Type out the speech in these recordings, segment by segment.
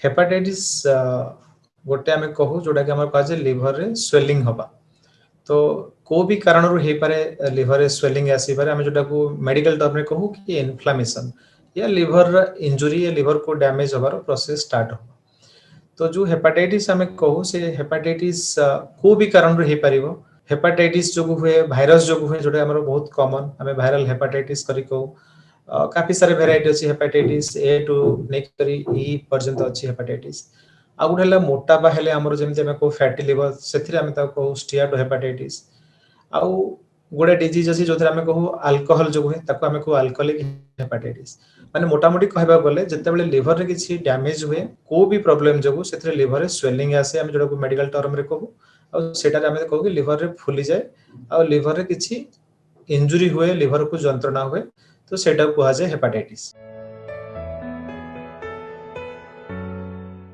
Hepatitis गोटे आम कहू जोटा कि कह लिभर रे स्वेलिंग हवा तो को भी कारण हो पारे लिभर रे स्वेलिंग आसी पारे आम जोटा को मेडिकल टर्म रे कहू कि इन्फ्लामेशन या लिभर इंजुरी या लिभर को डैमेज होबार प्रोसेस स्टार्ट हो। तो जो हेपाटाइटिस आम कहू से हेपाटाइटिस को भी कारण हो पार हेपाटाइटिस जो हुए भाइरस जो हुए जोटा बहुत कॉमन आम भाइरल हेपाटाइटिस करी कहू काफी सारे भेराइटी अच्छी हेपाटाइटिस ए टू नेक्स्ट ई पर्यंत अच्छी हेपाटाइटिस आ गोटे मोटापा हेले आमर जमी आम कहू फैटी लिवर से कहू स्टीआटो हेपाटाइटिस आउ गोटे डिजीज अच्छी जो आम कहू अल्कोहल जो हुए आम कहू अल्कोहलिक हेपाटाइटिस माने मोटामोटी कहबा गले जेतेबेले लिवर रे किछि डैमेज हुए को भी प्रॉब्लम जगो सेथरे लिवर रे स्वेलिंग आसे हम जोडा मेडिकल टर्म रे कहू आ सेटा रे हम कहू कि लिवर रे फुली जाए आ लिवर रे किछि इंजुरी हुए लिवर को जंत्रणा हुए तो सेटा को जाए हेपाटाइटिस।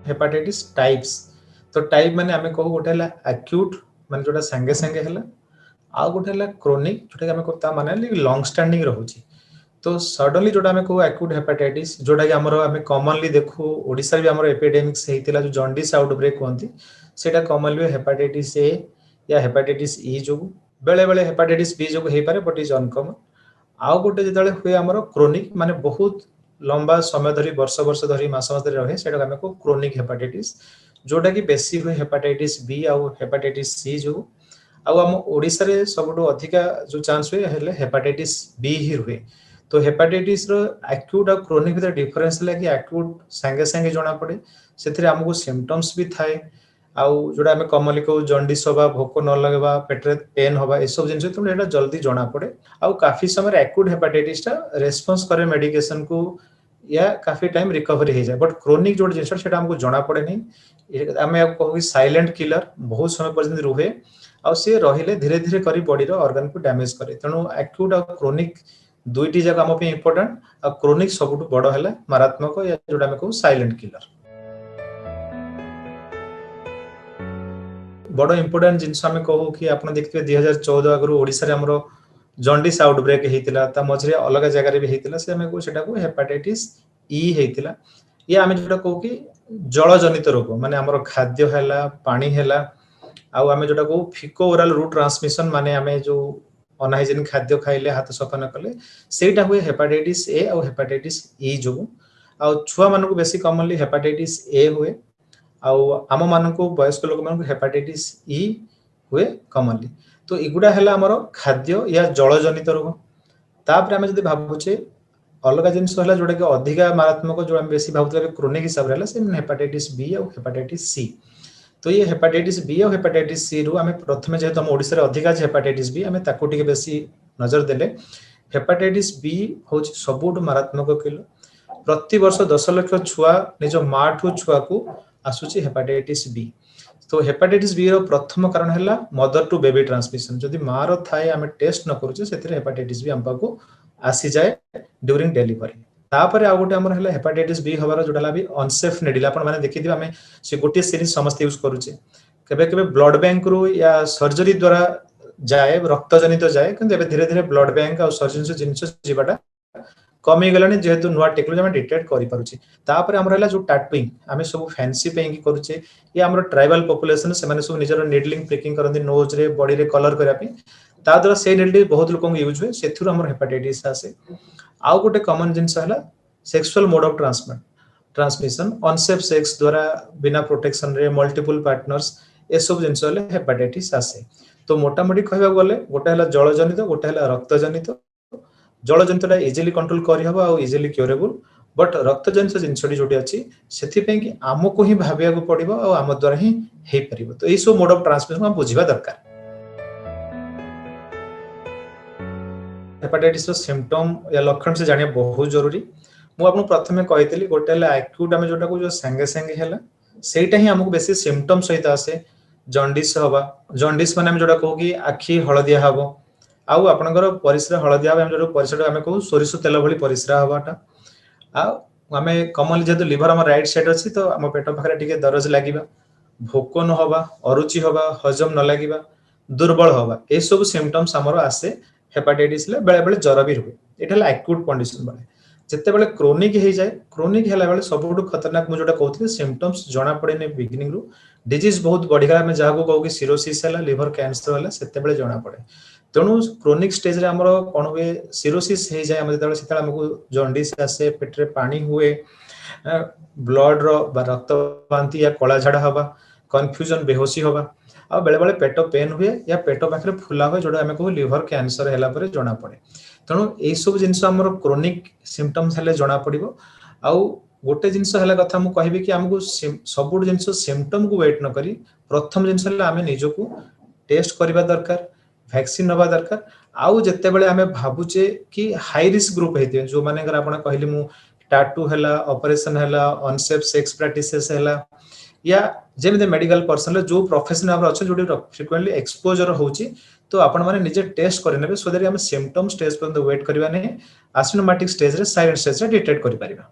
हेपाटाइटिस टाइप्स तो टाइप माने आमे कहू गोटे हला एक्यूट माने जोटा संगे संगे हला आ गोटे हला क्रोनिक जोटा आमे कहता माने लॉन्ग स्टैंडिंग रहउची। तो सडनली जोटा आमे कहू एक्यूट हेपाटाइटिस जोटा कि हमरो आमे कॉमनली देखू ओडिसा भी हमरो एपिडेमिक्स हेतिला जो जॉन्डिस आउटब्रेक होंती सेटा कॉमनली हेपाटाइटिस ए या हेपाटाइटिस ई जो बेले बेले हेपाटाइटिस बी जो हे पारे बट इज अनकॉमन। आउ गोटे जेतले हुए हमरो क्रोनिक माने बहुत लंबा समय धरी वर्ष वर्ष धरी मास मास धरी रहे सेटा आमे को क्रोनिक हेपाटाइटिस जोटा कि बेसी हुए हेपाटाइटिस बी आउ हेपाटाइटिस सी जो आउ हम ओडिसा रे सबटो अधिका जो चांस हुए हेले हेपाटाइटिस बी ही हुए। तो हेपाटाइटिस रो एक्यूट और क्रोनिक भीतर डिफरेंस है कि एक्यूट संगे संगे जना पड़े से हमको सिम्पटम्स भी थाए आउ जोड़ा आम कमनली कहू जॉन्डिस हवा भोक न लगवा पेट्रे पेन हवा ए सब जिनस तुम एटा जल्दी जना पड़े आउ काफी समय एक्यूट हेपाटाइटिस टा रेस्पॉन्स करे मेडिकेशन को या काफी टाइम रिकवरी हो जाए बट क्रोनिक जो जिनस सेटा हमको जना पड़े नहीं आम कहू साइलेंट किलर बहुत समय पर्यंत रुहे आ सी रहिले धीरे धीरे करी बॉडी रो ऑर्गन को डैमेज करे तेणु एक्यूट और क्रोनिक दुईटी जगह आम इम्पोर्टेंट आ क्रोनिक सबुठ बड़ है मारात्मक या जोटा आम कहू साइलेंट किलर। बड़ इम्पोर्टेंट जिनस आम कहू कि आप देखते 2014 आगु ओडिसा रे हमरो जॉन्डिस आउटब्रेक हेतिला ता मझरे अलग जगह भी हेतिला से आम सेटा को हेपाटाइटिस ई हेतिला ये आम जोटा कहू कि जल जनित रोग माने हमरो खाद्य हैला पानी हैला आउ आम जोटा कहू फिको ओरल रूट ट्रांसमिशन माने आम जो अनहाइजेनिक खाद्य खाइले हाथ सफा न कले सेटा हुए हेपाटाइटिस ए और हेपाटाइटिस ई जो आ छुआ मान को बेसी कॉमनली हेपाटाइटिस ए हुए आम मान को वयस्क लोक मान हेपाटाइटिस ई हुए कॉमनली। तो इगुडा हैला हमर खाद्य या जल जनित रोग तापर आम जदि भाबुचे अलग जिनस है जोटा कि अधिका मारात्मक जो आम बेसी भावुले क्रोनिक हिसाब से से हेपाटाइटिस बी और हेपाटाइटिस सी। तो ये हेपाटाइटिस बी और हेपाटाइटिस सी रु आम प्रथम जेहेतु हम ओडिसा रे अधिका हेपाटाइटिस बी आम ताको टिके बेसी नजर देले हेपाटाइटिस बी हूँ सबुठ मारात्मक किलो प्रति वर्ष 10 लाख छुआ निज माँ ठू छुआ को आसुची हेपाटाइटिस बी। तो हेपाटाइटिस बी रो प्रथम कारण है मदर टू बेबी ट्रांसमिशन जदि माँ रो थाए आम टेस्ट न करूचे से हेपाटाइटिस बी आम पाको आसी जाए ड्यूरिंग डिलीवरी। तापर आ गोटे हमर हेपाटाइटिस बी हबार जोटा भी अनसेफ निडल आपण माने देखि दिबा हमें से गोटे सीरीज समस्त यूज करूचे केबे केबे ब्लड बैंक रो या सर्जरी द्वारा जाए रक्त जनित जाए किंतु एबे धीरे धीरे ब्लड बैंक और सर्जन से जिनस जीवाटा कमी गलानी जेहेतु नुआ टेक्नोलॉजी हम डिटेक्ट करि पारुचे। तापर हमर हला जो टैटुइंग आमे सब फैंसी पेंगी करूचे ये हमर ट्राइबल पॉपुलेशन से माने सब निजर नीडलिंग प्रिकिंग करंदी नोज रे बॉडी रे कलर करा पे ता द्वारा से नीडल बहुत लोक यूज हुए सेथुर हमर हेपाटाइटिस आसे। आउ गोटे कॉमन जिनस हला sexual mode of transmission unsafe sex द्वारा बिना प्रोटेक्शन रे मल्टीपल पार्टनर्स ए सब जिनस हले हेपाटाइटिस आसे। तो मोटामोटी कहबा गले गोटे हला जल जनित गोटे हला रक्त जनित जल जनितटा इजिली कंट्रोल करि हबो आ इजिली क्यूरेबल बट रक्त जनित जिनसटी जोटी अछि सेथि पे कि हमको ही भाबिया को पड़िबो आ हम द्वारा ही हे परिबो। तो ए सब मोड ऑफ ट्रांसमिशन हम बुझिबा दरकार। हेपाटाइटिस रो सिम्पटम या लक्षण से जानिया बहुत जरूरी। मु आपन प्रथमे कहितली गोटे हला एक्यूट आमे जोटा को जो संगे संगे हला सेटा ही हमको बेसी सिम्पटम सहित आसे जॉन्डिस हवा जॉन्डिस माने हम जोटा कहू कि आखी हळदिया हबो आउ आपनकर परिस्रा हळदिया हम जो परिस्रा आमे कहू सोरिष तेल भली परिस्रा हवाटा आ आमे कमनली जेतु लिवर हम राइट साइड अछि तो हम पेट पाखरे टिके दरज लागिबा भोक न हवा अरुचि हवा हजम न लागिबा दुर्बल हवा ए सब सिम्पटम्स हमरो आसे हेपाटाइटिस ले बेले बेले जर भी रुहे एटा एक्यूट कंडीशन बाले ଯେତେବେଳେ କ୍ରୋନିକ ହେଇଯାଏ, କ୍ରୋନିକ ହେଲା ବେଳେ ସବୁଠୁ ଖତରନାକ ମୁଁ ଯୋଉଟା କହୁଥିଲି ସିମ୍ପଟମ୍ସ ଜଣା ପଡେନି ବିଗିନିଂ ରୁ, ଡିଜିଜ ବହୁତ ବଢିଗଲା ଆମେ ଯାହାକୁ କହୁ କି ସିରୋସିସ୍ ହେଲା, ଲିଭର କ୍ୟାନ୍ସର ହେଲା, ସେତେବେଳେ ଜଣା ପଡେ। ତେଣୁ କ୍ରୋନିକ ଷ୍ଟେଜରେ ଆମର କଣ ହୁଏ, ସିରୋସିସ୍ ହେଇଯାଏ ଆମେ ଯେତେବେଳେ, ସେତେବେଳେ ଆମକୁ ଜଣ୍ଡିସ୍ ଆସେ, ପେଟରେ ପାଣି ହୁଏ, ବ୍ଲଡ ର ବା ରକ୍ତ ବାନ୍ତି या କଳା ଝାଡା ହବା, କନଫ୍ୟୁଜନ ବେହୋସି ହବା, ଆଉ ବେଳେ ବେଳେ ପେଟ ପେନ୍ ହୁଏ या ପେଟ ପାଖରେ ଫୁଲା ହୁଏ, ଯୋଉଟା ଆମେ କହୁ ଲିଭର କ୍ୟାନ୍ସର ହେଲା ପରେ ଜଣା ପଡେ। ତେଣୁ ଏଇ ସବୁ ଜିନିଷ ଆମର କ୍ରୋନିକ ସିମ୍ପଟମ୍ସ ହେଲେ ଜଣା ପଡିବ। ଆଉ ଗୋଟେ ଜିନିଷ ହେଲା କଥା ମୁଁ କହିବି କି ଆମକୁ ସବୁ ଜିନିଷ ସିମ୍ପଟମକୁ ୱେଟ୍ ନ କରି ପ୍ରଥମ ଜିନିଷ ହେଲା ଆମେ ନିଜକୁ ଟେଷ୍ଟ କରିବା ଦରକାର, ଭ୍ୟାକ୍ସିନ ନେବା ଦରକାର। ଆଉ ଯେତେବେଳେ ଆମେ ଭାବୁଛେ କି ହାଇ ରିସ୍କ ଗ୍ରୁପ ହେଇଥିବେ, ଯୋଉମାନଙ୍କର ଆପଣ କହିଲେ ମୁଁ ଟାଟୁ ହେଲା, ଅପରେସନ ହେଲା, ଅନସେଫ ସେକ୍ସ ପ୍ରାକ୍ଟିସେସ୍ ହେଲା, या ଯେମିତି ମେଡିକାଲ ପର୍ସନରେ ଯୋଉ ପ୍ରଫେସନ ଆମର ଅଛି ଯୋଉଠି ଫ୍ରିକ୍ୱେଣ୍ଟଲି ଏକ୍ସପୋଜର ହଉଛି, ତ ଆପଣ ମାନେ ନିଜେ ଟେଷ୍ଟ କରିନେବେ ସୋ ଦ୍ୟାଟ ଆମେ ସିମ୍ପଟମ ଷ୍ଟେଜ ପର୍ଯ୍ୟନ୍ତ ୱେଟ୍ କରିବା ନାହିଁ, ଆସିନୋମାଟିକ ଷ୍ଟେଜରେ ସାଇଲେଣ୍ଟ ଷ୍ଟେଜରେ ଡିଟେକ୍ଟ କରିପାରିବା।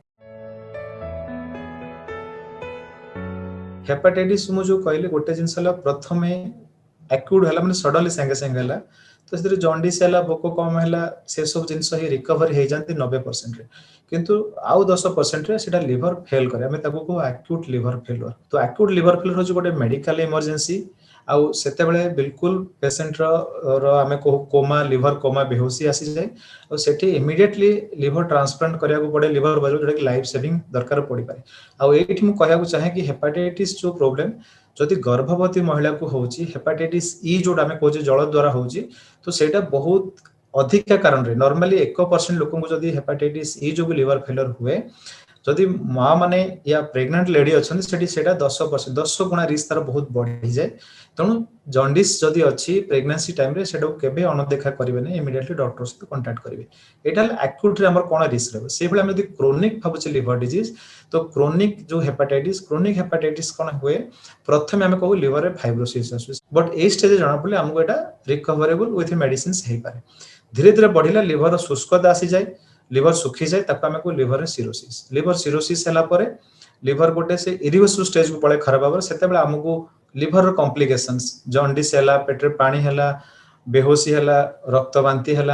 हेपाटाइटिस ମୁଁ ଯୋଉ କହିଲି ଗୋଟେ ଜିନିଷ ହେଲା ପ୍ରଥମେ ଆକ୍ୟୁଟ ହେଲା ମାନେ ସଡନଲି ସାଙ୍ଗେ ସାଙ୍ଗେ ହେଲା, ତ ସେଥିରେ ଜଣ୍ଡିସ୍ ହେଲା, ଭୋକ କମ ହେଲା, ସେ ସବୁ ଜିନିଷ ହିଁ ରିକଭରି ହେଇଯାନ୍ତି 90% ରେ। କିନ୍ତୁ ଆଉ 10% ରେ ସେଟା ଲିଭର ଫେଲ କରେ, ଆମେ ତାକୁ କହୁ ଆକ୍ୟୁଟ ଲିଭର ଫେଲୁଅର। ତ ଆକ୍ୟୁଟ ଲିଭର ଫେଲୁଅର ହଉଛି ଗୋଟେ ମେଡିକାଲ ଇମର୍ଜେନ୍ସି। ଆଉ ସେତେବେଳେ ବିଲକୁଲ ପେସେଣ୍ଟର ଆମେ କହୁ କୋମା, ଲିଭର କୋମା, ବେହୋସି ଆସିଯାଏ। ଆଉ ସେଠି ଇମିଡିଏଟଲି ଲିଭର ଟ୍ରାନ୍ସପ୍ଲାଣ୍ଟ କରିବାକୁ ପଡେ, ଲିଭର ବଦଳ ଯୋଉଟା କି ଲାଇଫ ସେଭିଂ ଦରକାର ପଡିପାରେ। ଆଉ ଏଇଠି ମୁଁ କହିବାକୁ ଚାହେଁ କି ହେପାଟାଇଟିସ୍ ଯୋଉ ପ୍ରୋବ୍ଲେମ ଯଦି ଗର୍ଭବତୀ ମହିଳାକୁ ହଉଛି, ହେପାଟାଇଟିସ୍ ଇ ଯୋଉଟା ଆମେ କହୁଛେ ଜଳ ଦ୍ୱାରା ହଉଛି, ତ ସେଇଟା ବହୁତ ଅଧିକା କାରଣରେ, ନର୍ମାଲି 1% ଲୋକଙ୍କୁ ଯଦି ହେପାଟାଇଟିସ୍ ଇ ଯୋଗୁଁ ଲିଭର ଫେଲର ହୁଏ, ଯଦି ମା ମାନେ या ପ୍ରେଗନେଣ୍ଟ ଲେଡି ଅଛନ୍ତି ସେଠି ସେଇଟା 10%, 10 ଗୁଣା ରିସ୍କ ତାର ବହୁତ ବଢିଯାଏ। ତେଣୁ ଜଣ୍ଡିସ୍ ଯଦି ଅଛି ପ୍ରେଗନେନ୍ସି ଟାଇମରେ ସେଟାକୁ କେବେ ଅଣଦେଖା କରିବେନି, ଇମିଡିଏଟଲି ଡକ୍ଟର ସହିତ କଣ୍ଟାକ୍ଟ କରିବେ। ଏଇଟା ହେଲା ଆକ୍ୟୁଟରେ ଆମର କଣ ରିସ୍କ ରହିବ। ସେଇଭଳି ଆମେ ଯଦି କ୍ରୋନିକ ଭାବୁଛେ ଲିଭର ଡିଜିଜ, तो क्रोनिक जो हेपाटाइटिस कौन हुए, प्रथम आम कहू लिवर में fibrosis Asus, but a stage जना पड़े आमको एटा रिकवरेबल विथ मेडिसिन हो पाए। धीरे धीरे बढ़िला लिवर शुष्कता आसी जाए, लिवर सुखी जाए, ताको आम कहू लिवर सिरोसिस। लिवर सिरोसिस है लिवर गोटे से इरिवर्सिबल स्टेज को पड़े खराब भाव, से आमको लिवर कॉम्प्लिकेशंस जॉन्डिस है, पेटे पानी है, बेहोशी है, रक्त बांति है,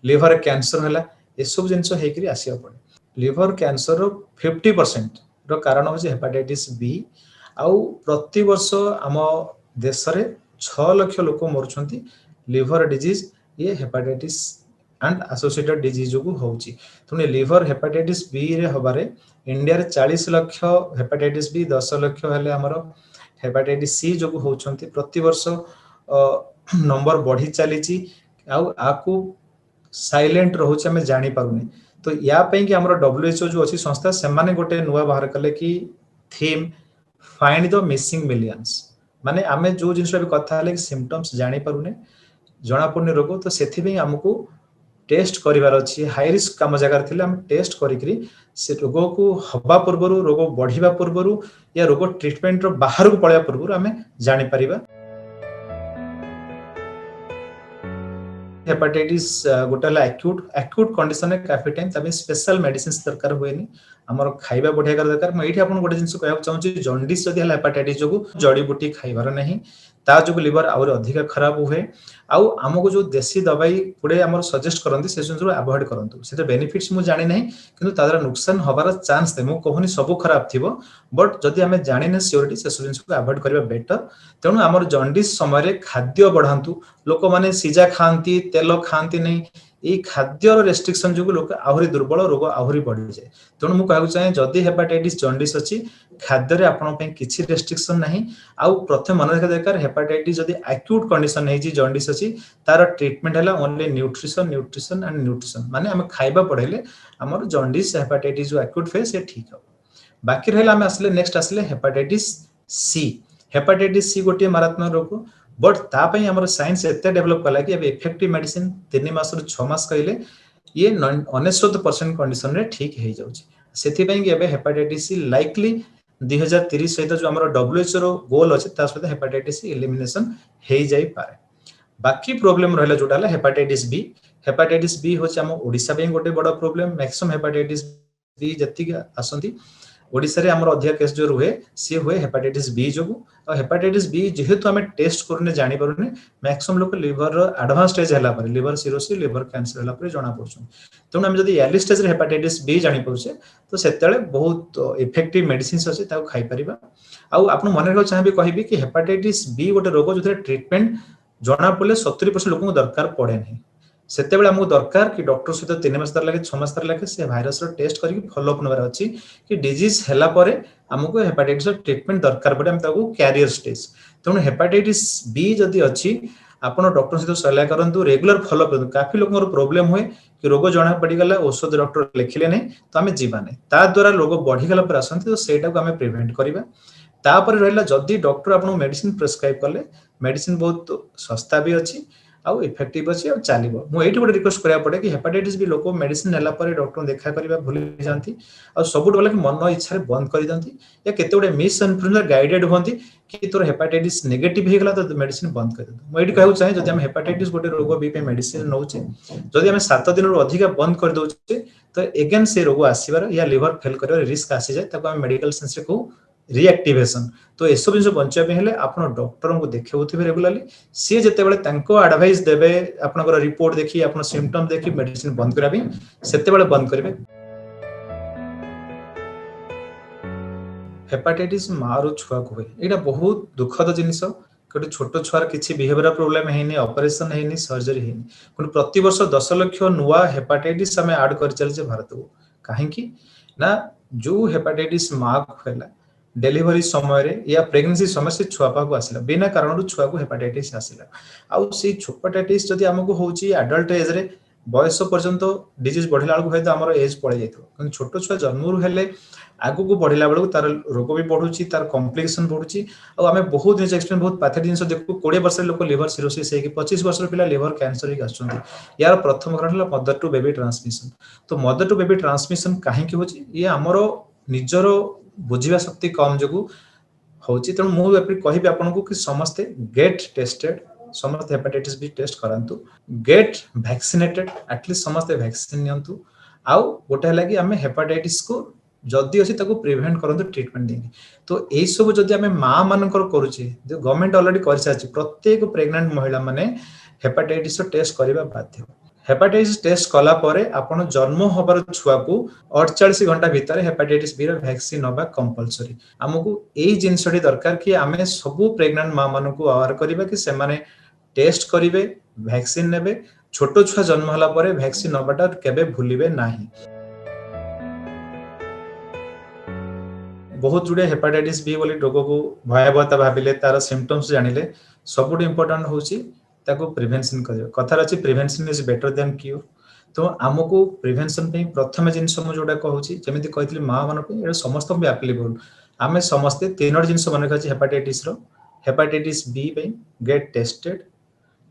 लिवर कैंसर है, ये सब जिन आसा पड़े। लिवर कैंसर 50% रो कारण हो हेपाटाइटिस बी। आउ प्रति वर्ष आम देश रे 6 लाख लोक मरुछंती लिवर डिजीज, ये हेपाटाइटिस एंड एसोसिएटेड डिजीज जो होउची। तुने लिवर हेपाटाइटिस बी रे हबारे इंडिया रे 40 लाख हेपाटाइटिस बी, 10 लाख हेले हमरो हेपाटाइटिस सी जो होउछंती। प्रति वर्ष नंबर बढ़ी चलीची, आउ आकू साइलेंट रहउछ हमें जानि पारुनी। तो या पई कि हमरो WHO जो अछि संस्था, से माने गोटे नुवा बाहर कले कि theme find the missing millions, माने आमे जो जिनस भी कथा हले कि सिम्पटम्स जानि पारुने, जना पड़ने रोग, तो सेथि भी हमको टेस्ट करिवार अछि। हाई रिस्क काम जगह थिले हम टेस्ट करिकरी से रोग को हवा पूर्वरु, रोग बढ़िबा पूर्वरु या रोग ट्रीटमेंट रो बाहर को पळया पूर्वरु हमें जानि परिबा। हेपाटाइटिस गोटे एक्यूट एक्यूट कंडीशन में काफी टाइम तबे स्पेशल मेडिसिन दरकार हुएनी, हमर खाइबा बढ़िया कर दरकार। मैं एठी आपन गोटे जिंस कहया चाहूची, जॉन्डिस जदी हला हेपाटाइटिस जोगु जड़ी बूटी खाइबार नहीं, ता जोगु लिवर और अधिक खराब हुए। आउ हमको जो देसी दवाई पुडे हमर सजेस्ट करंती से जिंस अवॉइड करंतु, से बेनिफिट्स मु जानि नहीं, किंतु तादरा नुकसान हबार चांस थे। मु कहूनी सब खराब थिबो, बट जदी हमें जानि न सियोरिटी से जिंस को अवॉइड करबा बेटर। तेणु हमर जॉन्डिस समय खाद्य बढ़ांतु, लोक माने सीजा खांती, तेल खांती नहीं, ये खाद्य रेस्ट्रिक्शन जो लोक आहुरी दुर्बल, रोग आहुरी बढ़ी जाए। तेणु मुझे कहूँ चाहे जदि हेपाटाइटिस जॉन्डिस अच्छी खाद्य आपण किसी रेस्ट्रिक्शन नहीं। आउ प्रथम मन रखा दरकार हेपाटाइटिस जदि एक्यूट कंडीशन है जॉन्डिस अच्छी, तार ट्रीटमेंट है only nutrition nutrition and nutrition, माने आम खाइबा पड़ेले आमर जॉन्डिस हेपाटाइटिस जो एक्यूट फेज से ठीक हो। बाकी रहा आम आसले नेक्स्ट आसले हेपाटाइटिस सी। हेपाटाइटिस सी गोटे मारात्मक रोग, बट तापई हमर साइंस एते डेवलप कला कि अब इफेक्टिव मेडिसिन 3 मास रु 6 मास कहले ये 99% कंडीशन रे ठीक हो जाउची। सेथि पई कि एबे हेपाटाइटिस सी लाइकली 2030 सहित जो हमर WHO रो गोल अछि, ता सहित हेपाटाइटिस सी एलिमिनेशन हे जाई पारे। बाकी प्रॉब्लम रहला जोटा हला हेपाटाइटिस बी। हेपाटाइटिस बी होछ हम ओडिसा पे गोटे बड़ प्रॉब्लम। मैक्सिमम हेपाटाइटिस बी जति आसंती ओडिशा रे हमर अधिक केस जो रुहे सी हुए हेपाटाइटिस बी जो हेपाटाइटिस बी जेहेतु आम टेस्ट करूने जानी पारुने मैक्सिमम लोग लिवर एडवांस स्टेज है लिवर सिरोसिस लिवर कैंसर है जना पड़ुन तेणु आम जब अर्ली स्टेज हेपाटाइटिस बी जानी पारे तो से बहुत इफेक्टिव मेडिसिन अच्छे खाई पार आप मन रखा चाहिए कहि कि हेपाटाइटिस बी गोटे रोग जो ट्रिटमेंट जना पड़े 70% लोक दरकार पड़े नहीं से आमको दरकार कि डॉक्टर सहित 3 मास लगे 6 मास लगे से भाइरस टेस्ट करके फॉलोअप नबार अच्छी कि डिजीज है आमको हेपाटाइटिस ट्रिटमेंट दरकार पड़े क्यारियर स्टेज तेणु हेपाटाइटिस बी जदि अच्छी आप डॉक्टर सहित सलाह करूँ रेगुलर फॉलोअप करूँ काफी लोग प्रोब्लेम हुए कि रोग जना पड़गला औषध डॉक्टर लिखिले नहीं तो आम जीवा नहीं ता द्वारा रोग बढ़ीगला पर आसती तो सहीटा को आम प्रिवेंट करवा तापर रहा जदि डॉक्टर आपको मेडिसिन प्रेस्क्राइब कले मेडिसिन बहुत सस्ता भी अच्छी आउ इफेक्टिव अच्छी आ चलो मुझे गोटे रिक्वेस्ट करा पड़े कि हेपाटाइटिस भी लोक मेडिसिन नेला डॉक्टर देखा करवा भूली जाती और सब कि मन इच्छा बंद कर दिखती या केते गोटे मिस इन्फ्लुएंजा गाइडेड होती कि तोर हेपाटाइटिस नेगेटिव होगा तो मेडिसिन बंद कर दे मुझे कहूँ चाहे जब हेपाटाइटिस गोटे रोग भी मेडिसिन नौचे जदि आम 7 दिन अधिक बंद कर दौचे तो एगेन से रोग आसबार या लिवर फेल कर रिस्क आसी जाए मेडिकल सेंस रे कहू रिएक्टिवेशन तो ये सब जिन बचापी हेले आप डॉक्टर को देखा रेगुलाली सी जिते एडवाइस देवे आपनकर रिपोर्ट देखी आप सिम्पटम देखी मेडिसिन बंद करने से बंद करेंगे हेपाटाइटिस माँ रु छुआ को हुए यहाँ बहुत दुखद जिनस गोटे छोट छुआर किसी बिहेवियर प्रोब्लेम है ऑपरेशन है सर्जरी है प्रति वर्ष 10 लाख नुआ हेपाटाइटिस आम आड कर चलचे भारत को कहीं ना जो हेपाटाइटिस माँ को है डेलीवरी समय रे या प्रेगनेंसी समय से छुआ पाक आसला बिना कारण छुआ को हेपाटाइटिस आसला आउ से हेपाटाइटिस जदि आमको होची एडल्ट एज रे बयस पर्यंत डिजीज बढ़ला बेलू हयतो हमर एज पड़े जाइतो छोट छुआ जन्मरू हेले आगु को बढ़ला बेलू तार रोग भी बढ़ुची तार कॉम्प्लिकेशन बढ़ुची आ आमे बहुत जिन एक्सपीरियंस बहुत पैथेटिक जिन देखु 20 वर्ष लोक लिवर सिरोसिस है कि 25 वर्ष पिला लिवर कैंसर ही आछुंती यार प्रथम कारण है मदर टू बेबी ट्रांसमिशन तो मदर टू बेबी ट्रांसमिशन काहे की होची ये हमर निजर बुझा शक्ति कम जो होची तेणु मुझे कहि आपको कि समस्ते गेट टेस्टेड समस्त हेपाटाइटिस बी टेस्ट करंतु गेट वैक्सीनेटेड एटलीस्ट समस्त वैक्सीन नियंतु आउ गोटे है कि आम हेपाटाइटिस को जदि अच्छी प्रिवेंट करंतु ट्रीटमेंट देंगे तो यही सब जदि आम माँ मानकर करुचे जो गवर्नमेंट ऑलरेडी कर सारी प्रत्येक प्रेग्नेंट महिला माने हेपाटाइटिस टेस्ट करबा बाध्य हेपाटाइटिस टेस्ट कला परे आपण जन्म होबार छुआ को 48 घंटा भीतर हेपाटाइटिस बी वैक्सीन नबा कंपलसरी हमको एई जिंसटी दरकार कि आमे सब प्रेग्नेंट माँ मान को अवेयर करबा कि से माने टेस्ट करिवे वैक्सीन नेबे छोट छुआ जन्म होला परे वैक्सीन नबाटा केबे भूलिबे नाही बहुत जुड़े हेपाटाइटिस बी बोली रोग को भयावहता भाविले तार सिम्पटम्स जानिले सबुठ इंपोर्टेंट होची ताको प्रिवेंशन करियो कथार अछि prevention is better than cure तो आमको प्रिवेंशन पे प्रथम जिनस मु जोडा कहूची जेमिति कहितली मां मन पे ए समस्त भी एप्लीकेबल आमे समस्त तीनोड जिनस मन रखा हेपाटाइटिस रो हेपाटाइटिस बी पे get tested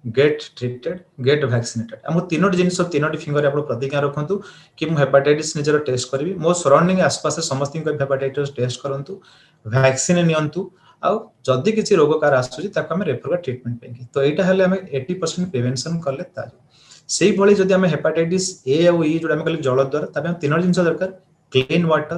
gate treated get vaccinated हम तीनोटी जिनस तीनोटी फिंगर आप प्रतिज्ञा रखु कि मुझे हेपाटाइटिस निजर टेस्ट करी मो सराउंडिंग आसपास समस्त हेपाटाइटिस टेस्ट करूँ वैक्सीन नियंतु आउ जदि किसी रोग कार आम रेफर ट्रीटमेंट पे तो यहाँ हेल्ले 80% प्रिवेंशन कले से भाई जब आम हेपाटाइटिस ए और ई जो कहले जल द्वारा तब तीन जिन दरकार clean water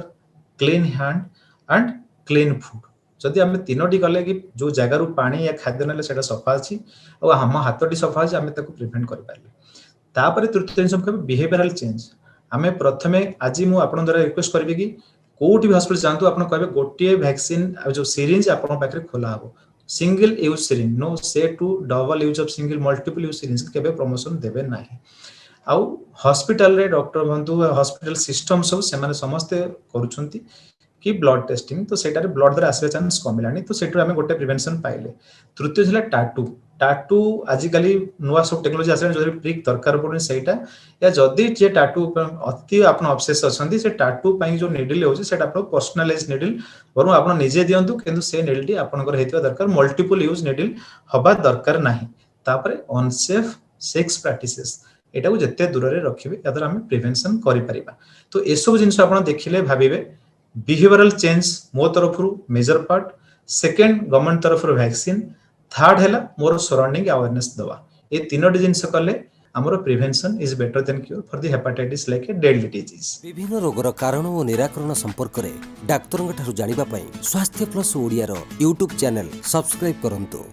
clean hand and clean food जदि आम तीनोटी कले कि जो जगार पानी या खाद्य ना सफा अच्छी और हम हाथटी सफा अच्छे आम प्रिवेंट करें तृतीय जिन कह बिहेवियरल चेंज आम प्रथमे आज मुझे द्वारा रिक्वेस्ट करी कि कोटी भी हॉस्पिटल जातु आप कहे गोटे वैक्सीन जो सिरिंज आपन पाखे खोला हम single use syringe no say to double use of single multiple use syringe केबे प्रमोशन देबे नाही आउ हॉस्पिटल रे डॉक्टर बंधु हॉस्पिटल सिस्टम सब से माने समस्त करूछंती कि ब्लड टेस्टिंग तो सेटारे ब्लड द्वारा आसबा चांस कमिलानी तो सेटु आमे गोटे प्रिवेंशन पाइले तृतीय छला टाटू टाटू आजिकली नुआ सब टेक्नोलॉजी आसले जदि प्रिक दरकार पड़े सेटा या जदि जे टाटू अति आपन ऑब्सेस अछंती से टाटू पई जो नीडल होची सेटा आपन पर्सनलाइज नीडल वरु आपन निजे दियंतु किंतु से नीडल टी आपनकर हेतिवा दरकार मल्टीपल यूज नीडल हबा दरकार नाही तापरे अनसेफ सेक्स प्रैक्टिसेस एटा को जत्ते दूर रे रखिबे यादर हम प्रिवेंशन करि परिबा तो ए सब जिंस आपन देखिले भाबिबे बिहेवियरल चेंज मो तरफ मेजर पार्ट सेकेंड गवर्नमेंट तरफ वैक्सीन थर्ड है मोर सराउंडिंग अवेयरनेस दवा ये तीनोटी जिनस कले ଆମର prevention is better than cure for the hepatitis like a deadly disease. विभिन्न रोगर कारण और निराकरण संपर्क में डाक्तरों ठारू जानिबा पई स्वास्थ्य plus Odia YouTube channel subscribe करंतु।